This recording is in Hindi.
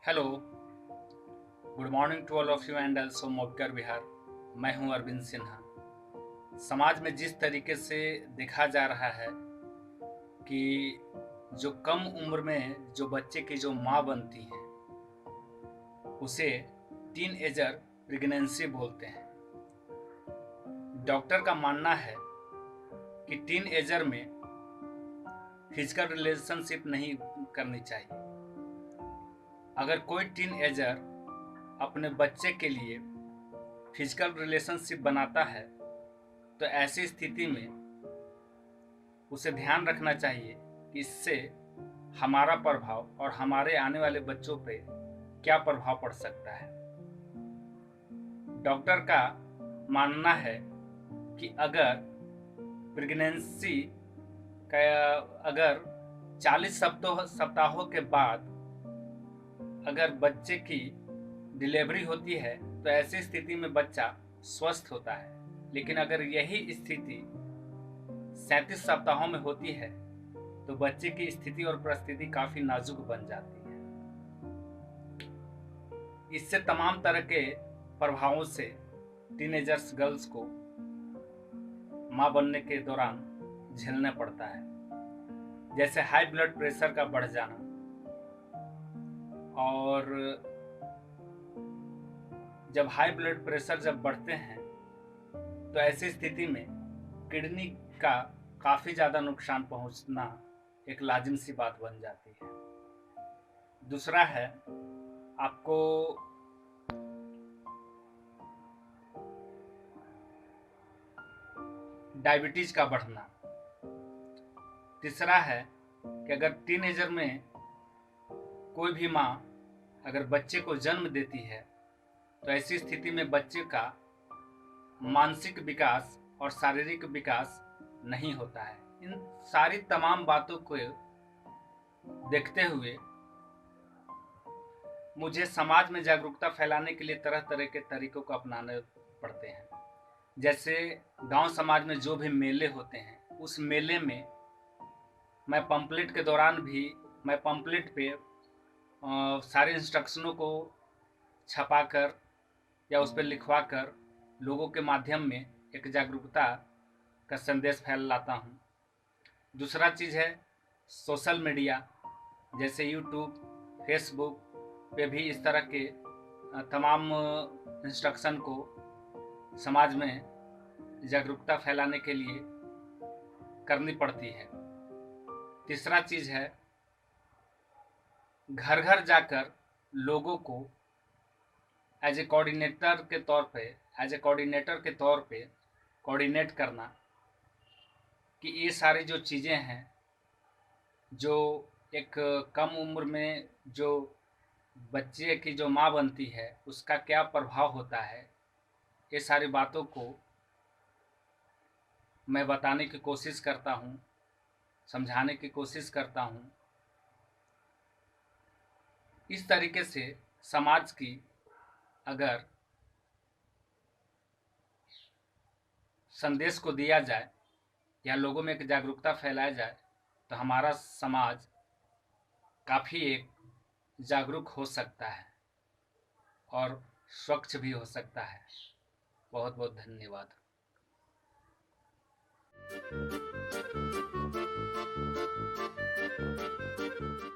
Hello, good morning to all of you and also मोबकर बिहार। मैं हूं अरविंद सिन्हा। समाज में जिस तरीके से देखा जा रहा है कि जो कम उम्र में जो बच्चे की जो माँ बनती है उसे टीन एजर प्रेगनेंसी बोलते हैं। डॉक्टर का मानना है कि टीन एजर में फिजिकल रिलेशनशिप नहीं करनी चाहिए। अगर कोई टीन एजर अपने बच्चे के लिए फिजिकल रिलेशनशिप बनाता है तो ऐसी स्थिति में उसे ध्यान रखना चाहिए कि इससे हमारा प्रभाव और हमारे आने वाले बच्चों पे क्या प्रभाव पड़ सकता है। डॉक्टर का मानना है कि अगर प्रेगनेंसी का अगर 40 सप्ताहों के बाद अगर बच्चे की डिलीवरी होती है तो ऐसी स्थिति में बच्चा स्वस्थ होता है। लेकिन अगर यही स्थिति 37 सप्ताहों में होती है तो बच्चे की स्थिति और परिस्थिति काफी नाजुक बन जाती है। इससे तमाम तरह के प्रभावों से टीनेजर्स गर्ल्स को मां बनने के दौरान झेलना पड़ता है, जैसे हाई ब्लड प्रेशर का बढ़ जाना। और जब हाई ब्लड प्रेशर जब बढ़ते हैं तो ऐसी स्थिति में किडनी का काफी ज्यादा नुकसान पहुंचना एक लाजिम सी बात बन जाती है। दूसरा है आपको डायबिटीज का बढ़ना। तीसरा है कि अगर टीनेजर में कोई भी माँ अगर बच्चे को जन्म देती है तो ऐसी स्थिति में बच्चे का मानसिक विकास और शारीरिक विकास नहीं होता है। इन सारी तमाम बातों को देखते हुए मुझे समाज में जागरूकता फैलाने के लिए तरह तरह के तरीकों को अपनाने पड़ते हैं। जैसे गांव समाज में जो भी मेले होते हैं उस मेले में मैं पंपलेट के दौरान भी मैं पंपलेट पे सारे इंस्ट्रक्शनों को छपा कर या उस पर लिखवा कर लोगों के माध्यम में एक जागरूकता का संदेश फैलाता हूँ। दूसरा चीज़ है सोशल मीडिया, जैसे यूट्यूब फेसबुक पे भी इस तरह के तमाम इंस्ट्रक्शन को समाज में जागरूकता फैलाने के लिए करनी पड़ती है। तीसरा चीज़ है घर घर जाकर लोगों को एज ए कोऑर्डिनेटर के तौर पे कोऑर्डिनेट करना कि ये सारी जो चीज़ें हैं जो एक कम उम्र में जो बच्चे की जो माँ बनती है उसका क्या प्रभाव होता है, ये सारी बातों को मैं बताने की कोशिश करता हूँ, समझाने की कोशिश करता हूँ। इस तरीके से समाज की अगर संदेश को दिया जाए या लोगों में एक जागरूकता फैलाया जाए तो हमारा समाज काफ़ी एक जागरूक हो सकता है और स्वच्छ भी हो सकता है। बहुत बहुत धन्यवाद।